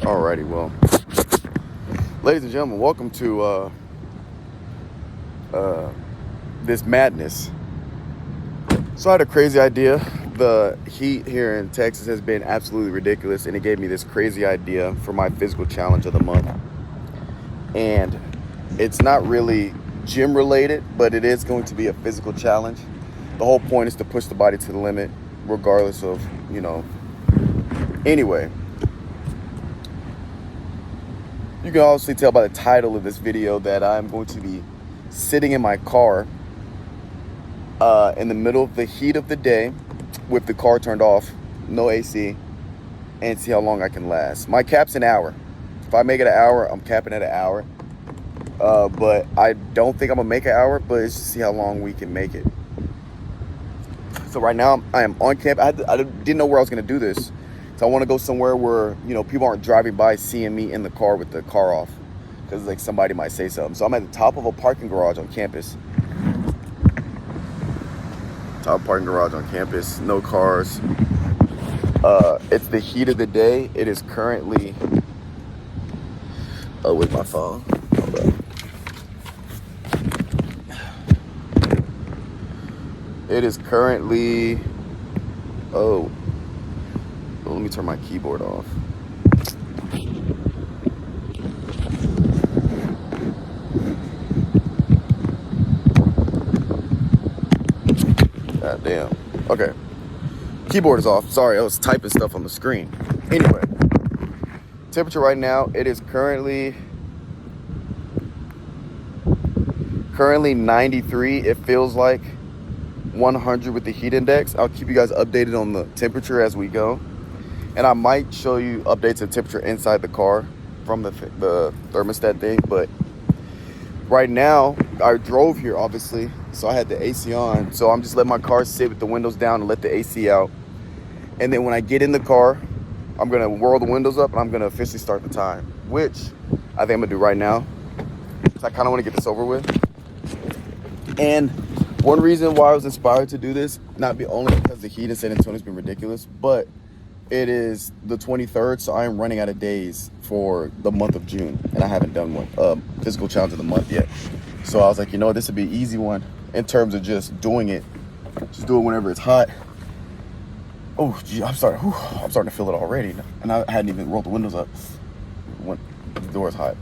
Alrighty, well, ladies and gentlemen, welcome to this madness. So I had a crazy idea. The heat here in Texas has been absolutely ridiculous, and it gave me this crazy idea for my physical challenge of the month. And it's not really gym related, but it is going to be a physical challenge. The whole point is to push the body to the limit, regardless of, Anyway, you can obviously tell by the title of this video that I'm going to be sitting in my car in the middle of the heat of the day with the car turned off, no AC, and see how long I can last. My cap's an hour. If I make it an hour, I'm capping at an hour. But I don't think I'm going to make an hour, but it's just to see how long we can make it. So right now, I am on camp. I didn't know where I was going to do this. So I want to go somewhere where, people aren't driving by seeing me in the car with the car off. Because, somebody might say something. So I'm at the top of a parking garage on campus. Top parking garage on campus. No cars. It's the heat of the day. It is currently... Oh, with my phone. Hold up. It is currently... Oh, let me turn my keyboard off. God damn. Okay. Keyboard is off. Sorry, I was typing stuff on the screen. Anyway. Temperature right now, it is currently 93. It feels like 100 with the heat index. I'll keep you guys updated on the temperature as we go. And I might show you updates of temperature inside the car from the thermostat thing. But right now, I drove here, obviously, so I had the AC on. So I'm just letting my car sit with the windows down and let the AC out. And then when I get in the car, I'm going to roll the windows up and I'm going to officially start the time, which I think I'm going to do right now. So I kind of want to get this over with. And one reason why I was inspired to do this, not be only because the heat in San Antonio has been ridiculous, but it is the 23rd, so I am running out of days for the month of June, and I haven't done one physical challenge of the month yet. So I was like, this would be an easy one in terms of just doing it. Just do it whenever it's hot. Oh, gee, I'm starting to feel it already, and I hadn't even rolled the windows up when the door is hot.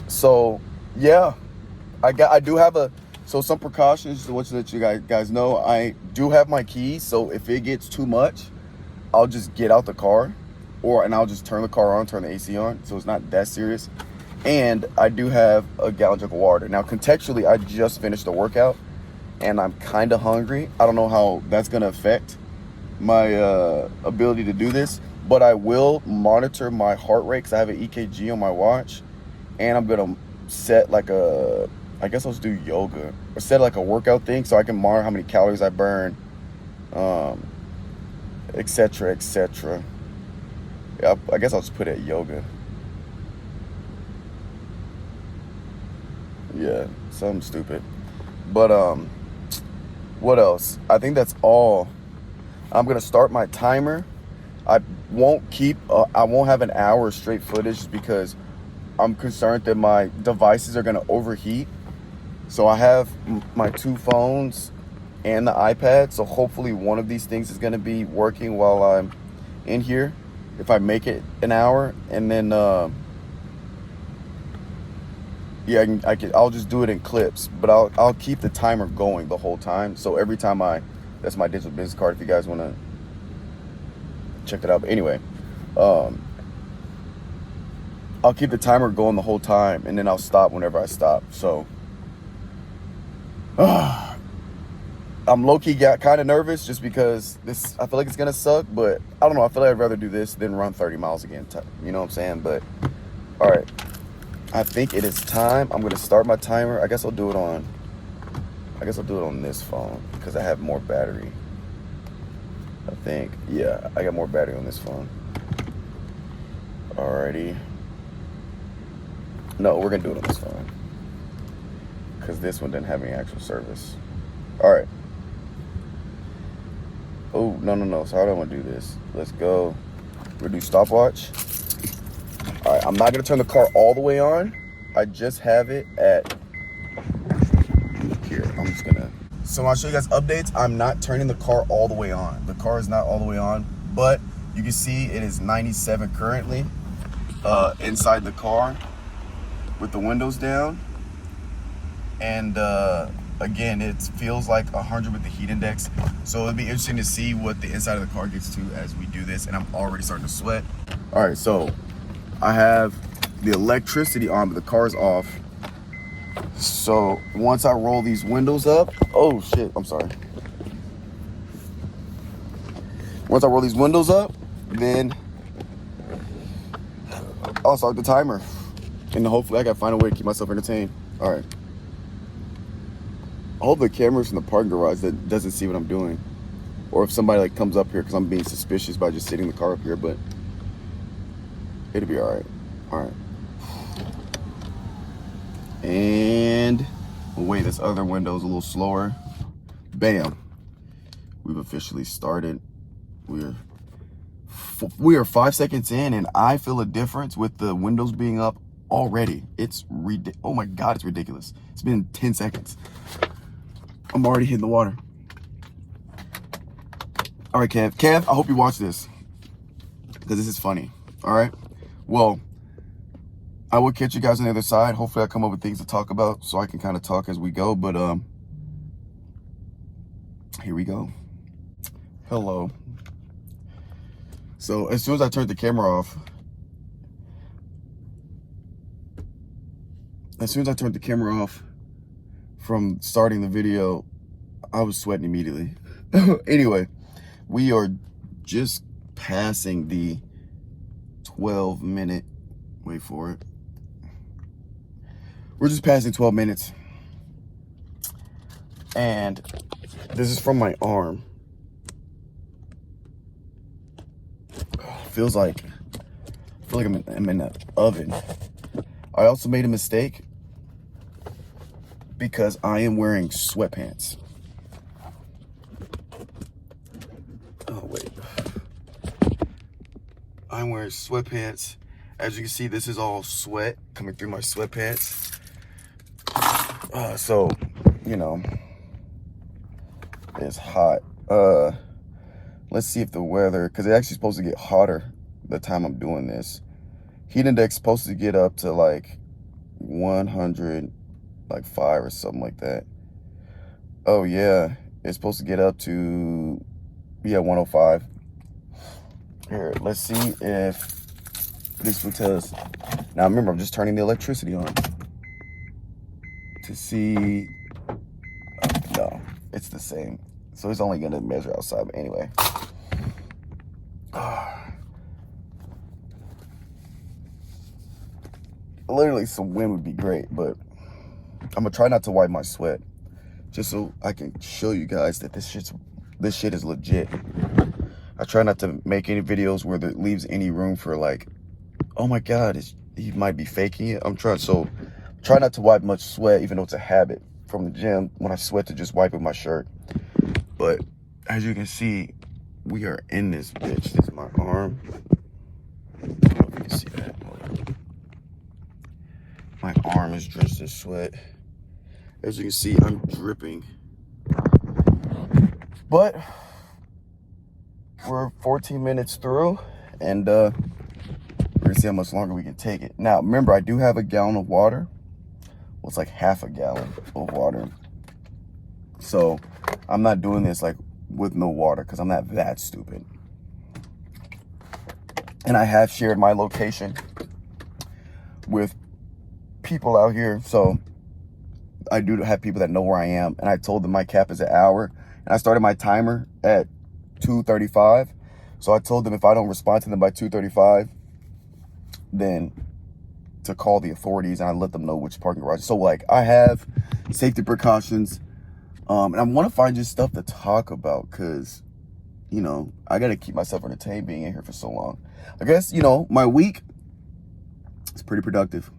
So yeah, I do have some precautions to let you guys know. I do have my keys, so if it gets too much, I'll just get out the car, and I'll just turn the car on, turn the AC on, so it's not that serious. And I do have a gallon jug of water. Now, contextually, I just finished a workout, and I'm kind of hungry. I don't know how that's going to affect my ability to do this, but I will monitor my heart rate because I have an EKG on my watch, and I'm going to set I guess I'll just do yoga or set like a workout thing so I can monitor how many calories I burn, etc., etc. Yeah, I guess I'll just put it at yoga. Yeah, something stupid. But what else? I think that's all. I'm gonna start my timer. I won't have an hour straight footage just because I'm concerned that my devices are gonna overheat. So I have my two phones and the iPad, so hopefully one of these things is gonna be working while I'm in here. If I make it an hour, and then I'll just do it in clips, but I'll keep the timer going the whole time. So every time that's my digital business card if you guys want to check it out. But anyway, I'll keep the timer going the whole time, and then I'll stop whenever I stop. So I'm low-key kind of nervous just because I feel like it's gonna suck, but I don't know. I feel like I'd rather do this than run 30 miles again. You know what I'm saying? But all right. I think it is time. I'm gonna start my timer. I guess I'll do it on this phone because I have more battery. I think. Yeah, I got more battery on this phone. Alrighty. No, we're gonna do it on this phone because this one didn't have any actual service. Alright. Oh, no. So how do I want to do this? Let's go. We're gonna do stopwatch. All right, I'm not gonna turn the car all the way on. I just have it at here. I'm just gonna. So I'll show you guys updates. I'm not turning the car all the way on. The car is not all the way on, but you can see it is 97 currently inside the car with the windows down. And again, it feels like 100 with the heat index. So it'll be interesting to see what the inside of the car gets to as we do this. And I'm already starting to sweat. All right, so I have the electricity on, but the car's off. So once I roll these windows up, oh shit, I'm sorry. Once I roll these windows up, then I'll start the timer. And hopefully I can find a way to keep myself entertained. All right. I hope the cameras from the parking garage that doesn't see what I'm doing. Or if somebody like comes up here because I'm being suspicious by just sitting the car up here, but it'll be all right. All right. And wait, this other window is a little slower. Bam. We've officially started. We are 5 seconds in, and I feel a difference with the windows being up already. It's oh my God, it's ridiculous. It's been 10 seconds. I'm already hitting the water. All right, Kev. Kev, I hope you watch this because this is funny. All right. Well, I will catch you guys on the other side. Hopefully I come up with things to talk about so I can kind of talk as we go. But here we go. Hello. So as soon as I turned the camera off, from starting the video, I was sweating immediately. Anyway, we are just passing the 12-minute, wait for it. We're just passing 12 minutes. And this is from my arm. I feel like I'm in an oven. I also made a mistake because I am wearing sweatpants. Oh, wait. I'm wearing sweatpants. As you can see, this is all sweat coming through my sweatpants. So, you know, it's hot. Let's see if the weather, because it's actually supposed to get hotter the time I'm doing this. Heat index supposed to get up to like 105 or something like that. Oh yeah, it's supposed to get up to 105. Here, let's see if this will tell us. Now remember, I'm just turning the electricity on to see. No, it's the same. So it's only gonna measure outside, but anyway. Literally some wind would be great, but I'm gonna try not to wipe my sweat just so I can show you guys that this shit is legit. I try not to make any videos where it leaves any room for like, oh my God, he might be faking it. Try not to wipe much sweat, even though it's a habit from the gym when I sweat to just wipe with my shirt. But as you can see, we are in this bitch. This is my arm. I don't know if you can see that. My arm is drenched in sweat. As you can see, I'm dripping. But we're 14 minutes through, and we're gonna see how much longer we can take it. Now, remember, I do have a gallon of water. Well, it's like half a gallon of water. So I'm not doing this like with no water because I'm not that stupid. And I have shared my location with people out here, so I do have people that know where I am, and I told them my cap is an hour, and I started my timer at 2:35. So I told them if I don't respond to them by 2:35, then to call the authorities, and I let them know which parking garage. So like I have safety precautions, and I want to find just stuff to talk about because, you know, I got to keep myself entertained being in here for so long. I guess, you know, my week is pretty productive.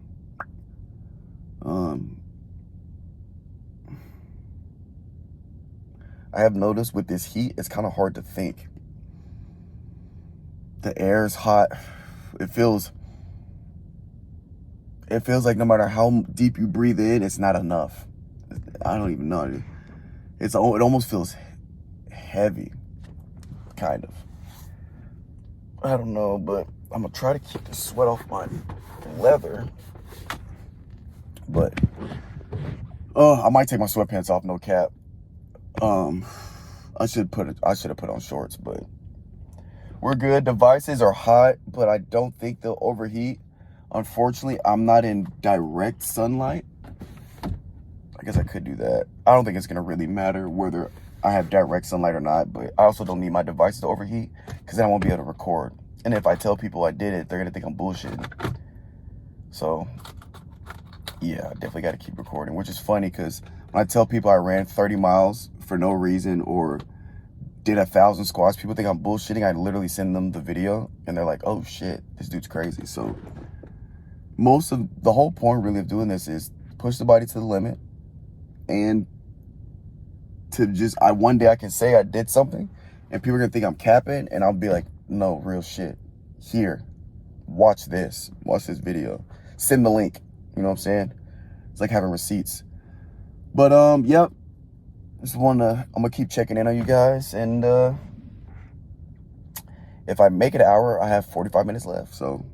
I have noticed with this heat, it's kind of hard to think. The air is hot. It feels like no matter how deep you breathe in, it's not enough. I don't even know. It almost feels heavy, kind of. I don't know, but I'm gonna try to keep the sweat off my leather. But I might take my sweatpants off, no cap. I should have put on shorts, but we're good. Devices are hot, but I don't think they'll overheat. Unfortunately, I'm not in direct sunlight. I guess I could do that. I don't think it's gonna really matter whether I have direct sunlight or not, but I also don't need my devices to overheat because then I won't be able to record. And if I tell people I did it, they're gonna think I'm bullshitting. So yeah, I definitely gotta keep recording, which is funny because when I tell people I ran 30 miles for no reason or did 1,000 squats, people think I'm bullshitting. I literally send them the video and they're like, oh shit, this dude's crazy. So the whole point really of doing this is push the body to the limit and to just, one day I can say I did something and people are gonna think I'm capping and I'll be like, no, real shit. Here, watch this video. Send the link, you know what I'm saying? It's like having receipts. But yep. I'm gonna keep checking in on you guys, and if I make it an hour, I have 45 minutes left, so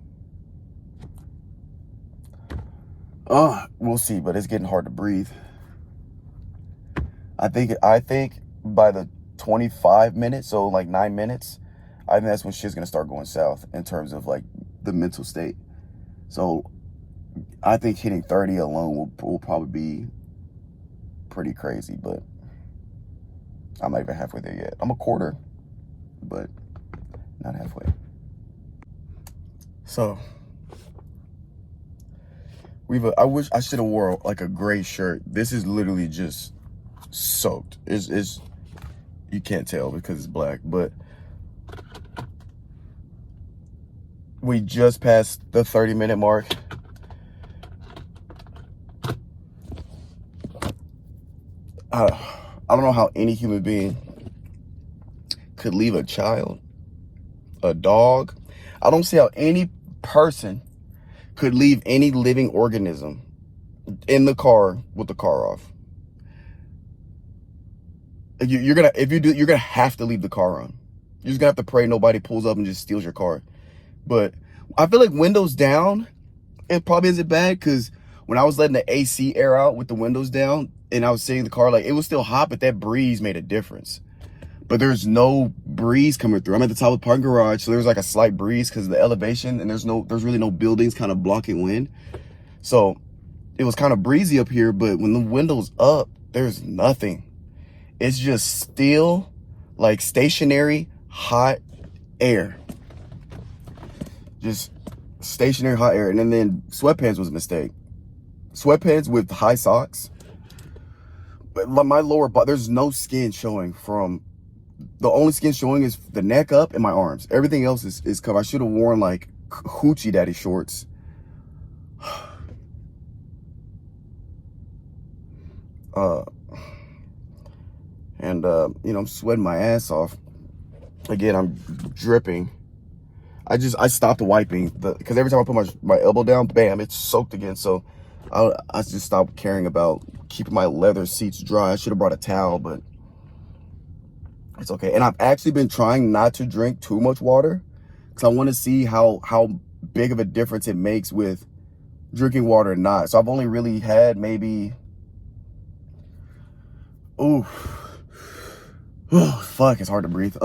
we'll see. But it's getting hard to breathe. I think by the 25 minutes, so like 9 minutes, I think that's when shit's gonna start going south in terms of like the mental state. So I think hitting 30 alone will probably be pretty crazy, but I'm not even halfway there yet. I'm a quarter, but not halfway. So I wish I should have wore like a gray shirt. This is literally just soaked. It's you can't tell because it's black, but we just passed the 30-minute mark. I don't know how any human being could leave a child, a dog. I don't see how any person could leave any living organism in the car with the car off. You're gonna have to leave the car on. You're just gonna have to pray nobody pulls up and just steals your car. But I feel like windows down, it probably isn't bad because when I was letting the AC air out with the windows down and I was sitting in the car, like it was still hot, but that breeze made a difference. But there's no breeze coming through. I'm at the top of the parking garage, so there's like a slight breeze because of the elevation, and there's really no buildings kind of blocking wind. So it was kind of breezy up here, but when the window's up, there's nothing. It's just still like stationary hot air. Just stationary hot air. And then sweatpants was a mistake. Sweatpants with high socks. But my lower body, there's no skin showing from, the only skin showing is the neck up and my arms. Everything else is covered. I should have worn like hoochie daddy shorts. You know, I'm sweating my ass off. Again, I'm dripping. I stopped wiping because every time I put my elbow down, bam, it's soaked again. So I just stopped caring about keeping my leather seats dry. I should have brought a towel, but it's okay. And I've actually been trying not to drink too much water because I want to see how big of a difference it makes with drinking water or not. So I've only really had maybe, oh fuck, it's hard to breathe.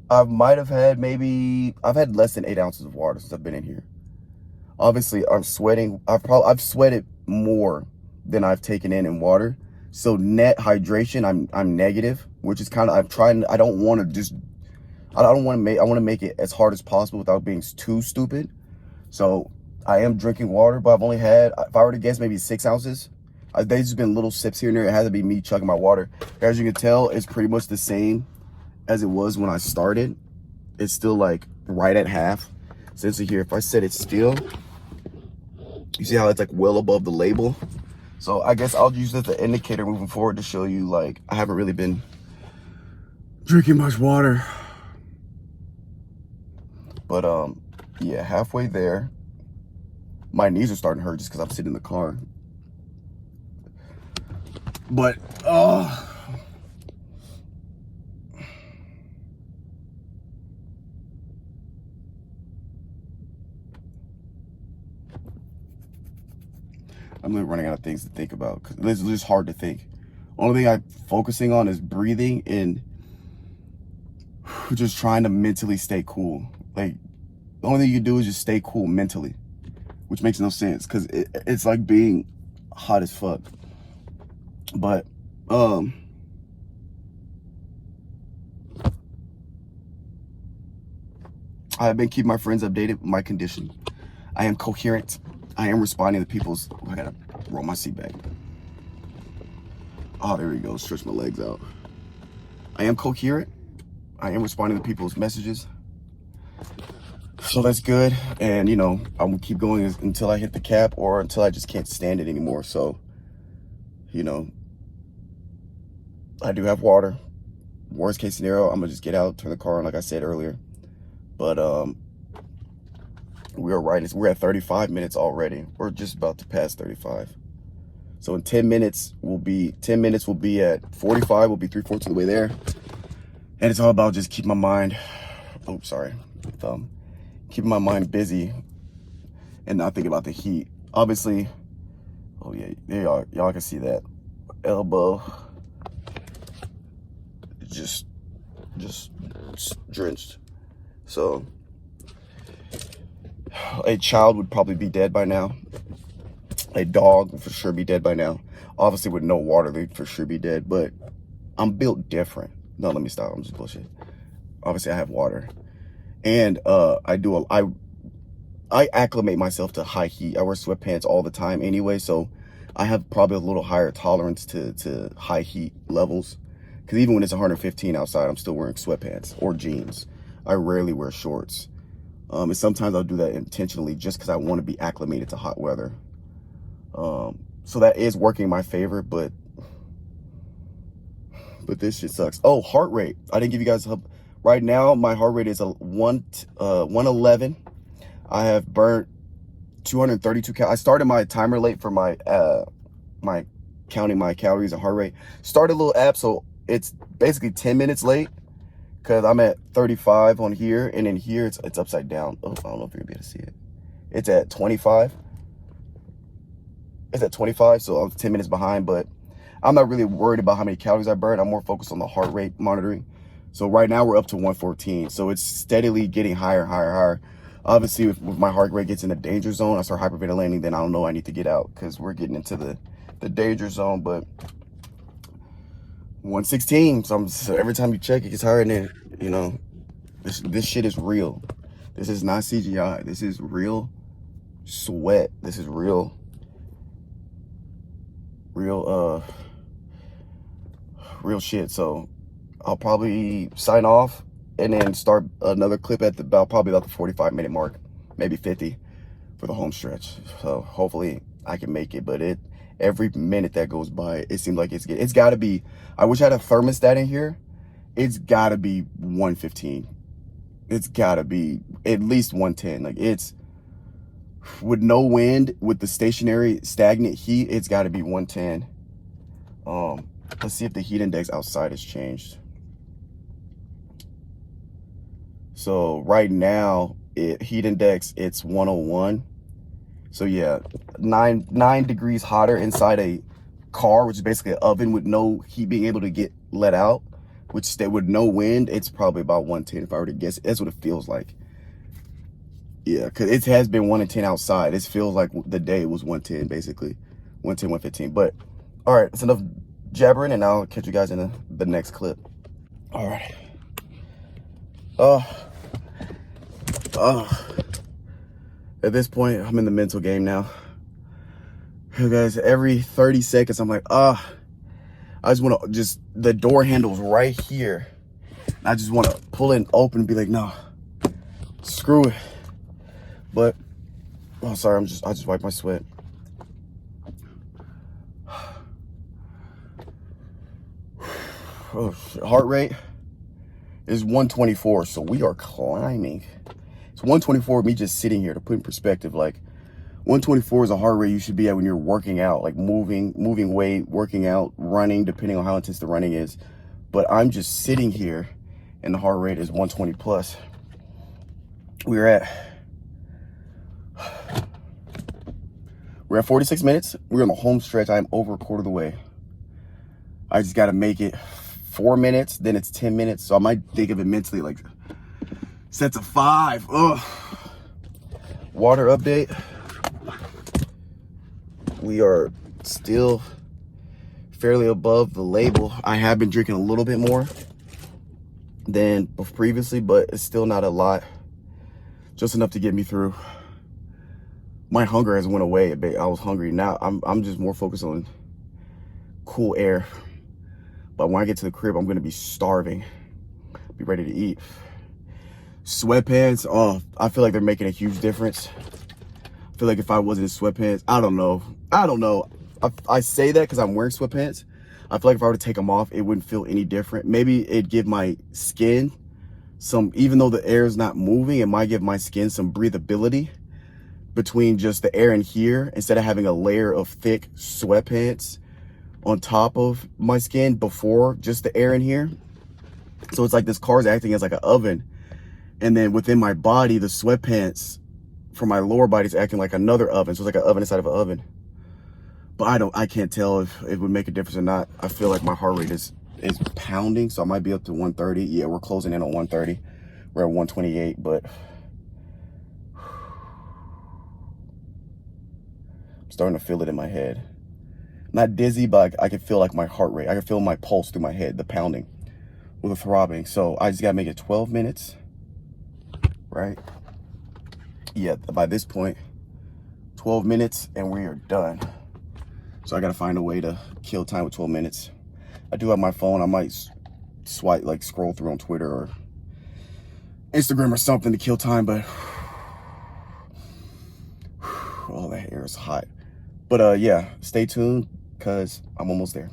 I might have had I've had less than 8 ounces of water since I've been in here. Obviously, I'm sweating. I've sweated more than I've taken in water. So net hydration, I'm negative, which is kind of, I don't want to make it as hard as possible without being too stupid. So I am drinking water, but I've only had, if I were to guess, maybe 6 ounces. They've just been little sips here and there. It has to be me chugging my water. As you can tell, it's pretty much the same as it was when I started. It's still like right at half. Since here, if I set it still, you see how it's like well above the label. So I guess I'll use that as the indicator moving forward to show you like I haven't really been drinking much water. But yeah, halfway there. My knees are starting to hurt just because I'm sitting in the car. But I'm really running out of things to think about because it's just hard to think. Only thing I'm focusing on is breathing and just trying to mentally stay cool. Like, the only thing you do is just stay cool mentally, which makes no sense because it's like being hot as fuck. But I've been keeping my friends updated with my condition. I am coherent. I am responding to people's. I gotta roll my seat back. Oh, there we go. Stretch my legs out. I am coherent. I am responding to people's messages. So that's good. And, you know, I'm going to keep going until I hit the cap or until I just can't stand it anymore. So, you know, I do have water. Worst case scenario, I'm going to just get out, turn the car on like I said earlier. But we're at 35 minutes already. We're just about to pass 35. So in 10 minutes, we'll be at 45. We'll be 3/4 of the way there. And it's all about just keeping my mind, keeping my mind busy and not thinking about the heat. Obviously, oh yeah, there you are. Y'all can see that. Elbow, just drenched. So a child would probably be dead by now. A dog would for sure be dead by now. Obviously with no water, they'd for sure be dead, but I'm built different. No, let me stop. I'm just bullshit. Obviously I have water. And I acclimate myself to high heat. I wear sweatpants all the time anyway, so I have probably a little higher tolerance to high heat levels. Because even when it's 115 outside, I'm still wearing sweatpants or jeans. I rarely wear shorts. And sometimes I'll do that intentionally just because I want to be acclimated to hot weather. So that is working in my favor, but this shit sucks. Oh, heart rate. I didn't give you guys help. Right now, my heart rate is 111. I have burnt 232 calories. I started my timer late for my counting my calories and heart rate. Started a little app, so it's basically 10 minutes late because I'm at 35 on here, and in here it's upside down. Oh, I don't know if you're gonna be able to see it. It's at 25. It's at 25, so I'm 10 minutes behind, but I'm not really worried about how many calories I burn. I'm more focused on the heart rate monitoring. So right now we're up to 114. So it's steadily getting higher, higher, higher. Obviously, if my heart rate gets in the danger zone, I start hyperventilating, then I don't know, I need to get out because we're getting into the danger zone. But 116, so every time you check, it gets higher, and then, you know, this shit is real. This is not CGI. This is real sweat. This is real shit. So I'll probably sign off and then start another clip at probably about the 45-minute mark, maybe 50 for the home stretch. So hopefully I can make it, but every minute that goes by, it seems like it's got to be, I wish I had a thermostat in here. It's got to be 115. It's got to be at least 110. Like, it's with no wind, with the stationary stagnant heat, it's got to be 110. Let's see if the heat index outside has changed. So right now, heat index, it's 101. So yeah, 9 degrees hotter inside a car, which is basically an oven with no heat being able to get let out, which with no wind, it's probably about 110 if I were to guess. That's what it feels like. Yeah, because it has been 110 outside. It feels like the day was 110, basically. 110, 115. But, all right, that's enough jabbering, and I'll catch you guys in the next clip. All right. At this point, I'm in the mental game now. You guys, every 30 seconds, I'm like, I just want to, the door handle's right here. I just want to pull it open and be like, no, screw it. But, oh, sorry, I just wiped my sweat. Oh, heart rate, It's 124, so we are climbing. It's 124, me just sitting here, to put in perspective. Like, 124 is a heart rate you should be at when you're working out, like moving weight, working out, running, depending on how intense the running is. But I'm just sitting here, and the heart rate is 120 plus. We're at 46 minutes. We're on the home stretch. I'm over a quarter of the way. I just got to make it 4 minutes, then it's 10 minutes. So I might think of it mentally like sets of 5. Ugh. Water update. We are still fairly above the label. I have been drinking a little bit more than previously, but it's still not a lot. Just enough to get me through. My hunger has went away a bit. I was hungry. Now I'm just more focused on cool air. But when I get to the crib, I'm gonna be starving. Be ready to eat. Sweatpants, oh, I feel like they're making a huge difference. I feel like if I wasn't in sweatpants, I don't know. I say that because I'm wearing sweatpants. I feel like if I were to take them off, it wouldn't feel any different. Maybe it'd give my skin some, even though the air is not moving, it might give my skin some breathability between just the air in here, instead of having a layer of thick sweatpants on top of my skin before just the air in here. So it's like this car is acting as like an oven. And then within my body, the sweatpants for my lower body is acting like another oven. So it's like an oven inside of an oven. But I can't tell if it would make a difference or not. I feel like my heart rate is pounding, so I might be up to 130. Yeah, we're closing in on 130. We're at 128, but I'm starting to feel it in my head. Not dizzy, but I can feel like my heart rate. I can feel my pulse through my head, the pounding with the throbbing. So I just gotta make it 12 minutes, right? Yeah, by this point, 12 minutes and we are done. So I gotta find a way to kill time with 12 minutes. I do have my phone. I might swipe, like scroll through on Twitter or Instagram or something to kill time, but oh, that air is hot. But yeah, stay tuned because I'm almost there.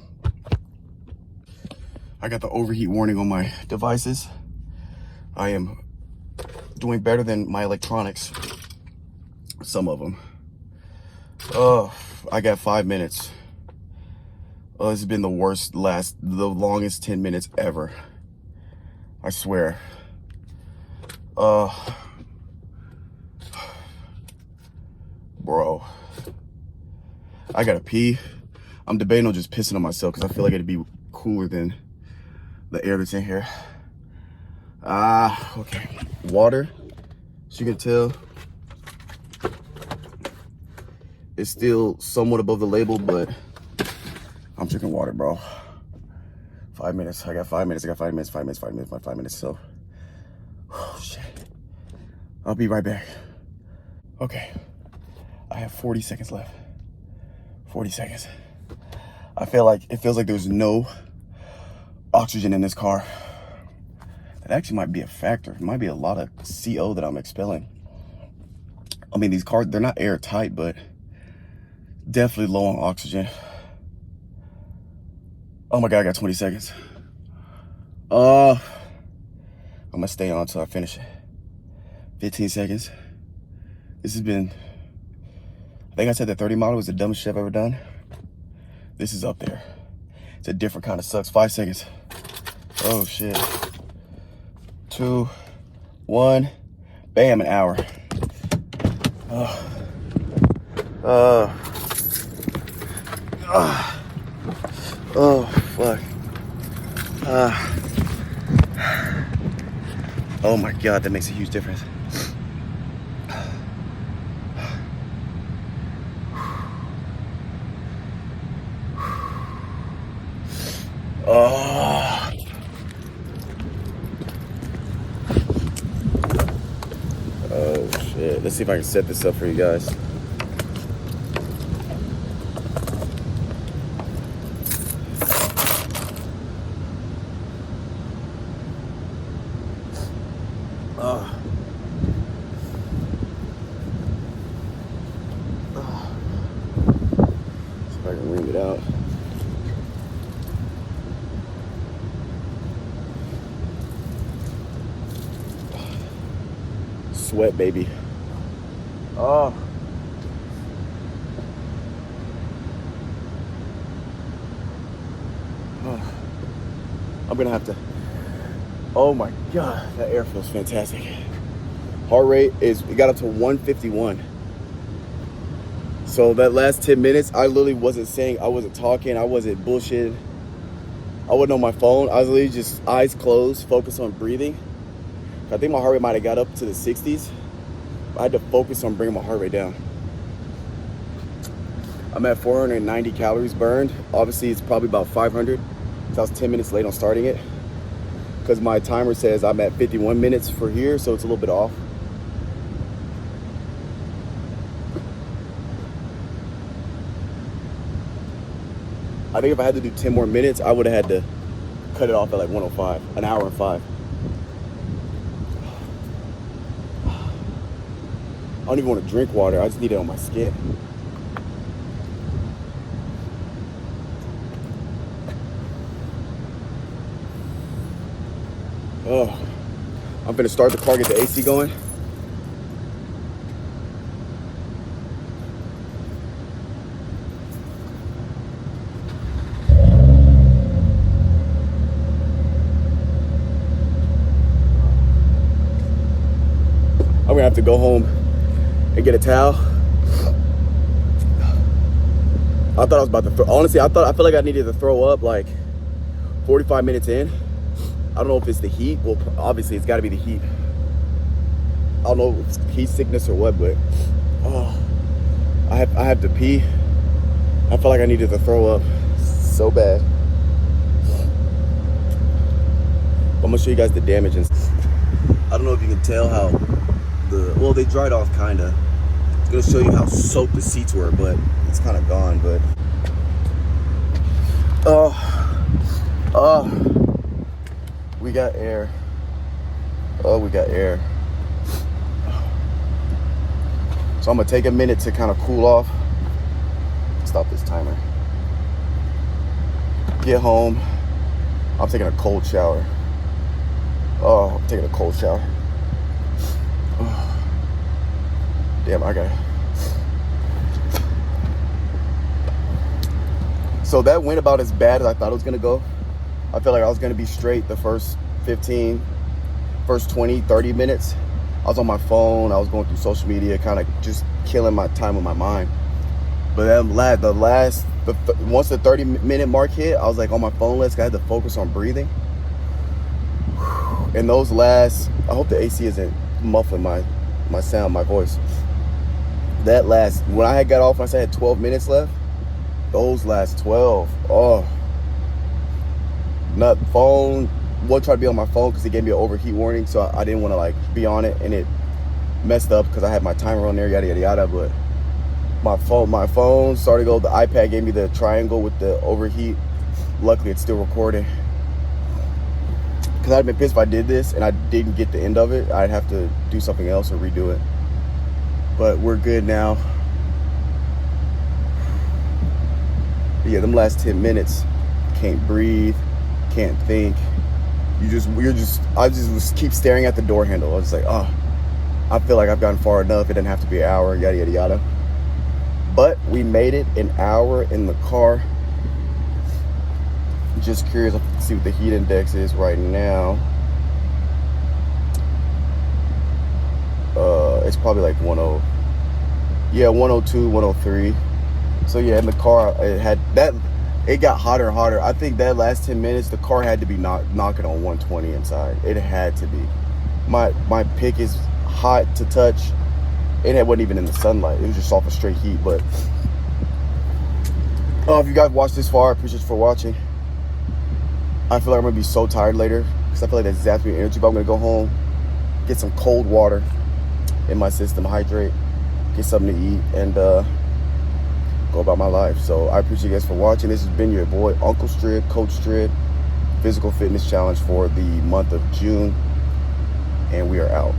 I got the overheat warning on my devices. I am doing better than my electronics. Some of them. I got 5 minutes. This has been the longest 10 minutes ever. I swear. Bro. I gotta pee. I'm debating on just pissing on myself because I feel like it'd be cooler than the air that's in here. Okay. Water, as you can tell, it's still somewhat above the label, but I'm drinking water, bro. 5 minutes. I got 5 minutes. I got 5 minutes. 5 minutes. 5 minutes. My 5 minutes. So, oh shit. I'll be right back. Okay. I have 40 seconds left. 40 seconds. It feels like there's no oxygen in this car. That actually might be a factor. It might be a lot of CO that I'm expelling. I mean, these cars, they're not airtight, but definitely low on oxygen. Oh my God, I got 20 seconds. I'm gonna stay on until I finish it. 15 seconds. This has been, I think I said the 30 model was the dumbest shit I've ever done. This is up there. It's a different kind of sucks. 5 seconds. Oh shit. 2, 1, bam, an hour. Oh fuck. Oh my God, that makes a huge difference. Oh shit. Let's see if I can set this up for you guys. See if I can ring it out. sweat, baby. Oh. Oh. I'm gonna have to. Oh my God, that air feels fantastic. Heart rate it got up to 151. So that last 10 minutes, I literally wasn't saying, I wasn't talking, I wasn't bullshitting. I wasn't on my phone. I was literally just eyes closed, focused on breathing. I think my heart rate might have got up to the 60s. I had to focus on bringing my heart rate down. I'm at 490 calories burned. Obviously, it's probably about 500. So I was 10 minutes late on starting it because my timer says I'm at 51 minutes for here, so it's a little bit off. I think if I had to do 10 more minutes, I would have had to cut it off at like 105, an hour and 5. I don't even want to drink water. I just need it on my skin. Oh, I'm gonna start the car, get the AC going. I'm gonna have to go home and get a towel. I thought I was about to throw, honestly, I feel like I needed to throw up like 45 minutes in. I don't know if it's the heat. Well, obviously it's gotta be the heat. I don't know if it's heat sickness or what, but oh, I have to pee. I feel like I needed to throw up so bad. I'm gonna show you guys the damage. And I don't know if you can tell how well, they dried off kinda. It's gonna show you how soaked the seats were, but it's kind of gone. But we got air. Oh, we got air. So I'm gonna take a minute to kind of cool off. Stop this timer. Get home. I'm taking a cold shower. Oh, I'm taking a cold shower. Damn, I got it. So that went about as bad as I thought it was gonna go. I felt like I was gonna be straight the first 20, 30 minutes. I was on my phone, I was going through social media, kind of just killing my time with my mind. But then once the 30-minute mark hit, I was like on my phone list, I had to focus on breathing. And those last, I hope the AC isn't muffling my sound, my voice. When I had got off, I said I had 12 minutes left. Those last 12, not phone. Won't try to be on my phone because it gave me an overheat warning, so I didn't want to like be on it, and it messed up because I had my timer on there, yada yada yada. But my phone started to go. The iPad gave me the triangle with the overheat. Luckily, it's still recording. Because I'd been pissed if I did this and I didn't get the end of it. I'd have to do something else or redo it. But we're good now. But yeah, them last 10 minutes, can't breathe, can't think. I just keep staring at the door handle. I was like, I feel like I've gotten far enough. It didn't have to be an hour, yada, yada, yada. But we made it an hour in the car. Just curious to see what the heat index is right now. It's probably like 102, 103. So yeah, in the car, it got hotter and hotter. I think that last 10 minutes, the car had to be knocking on 120 inside. It had to be. My pick is hot to touch. It wasn't even in the sunlight. It was just off of straight heat. But if you guys watched this far, I appreciate you for watching. I feel like I'm gonna be so tired later because I feel like that zaps me energy. But I'm gonna go home, get some cold water in my system, hydrate, get something to eat, and go about my life. So I appreciate you guys for watching. This has been your boy Uncle Strib, Coach Strib, Physical Fitness Challenge for the month of June, and we are out.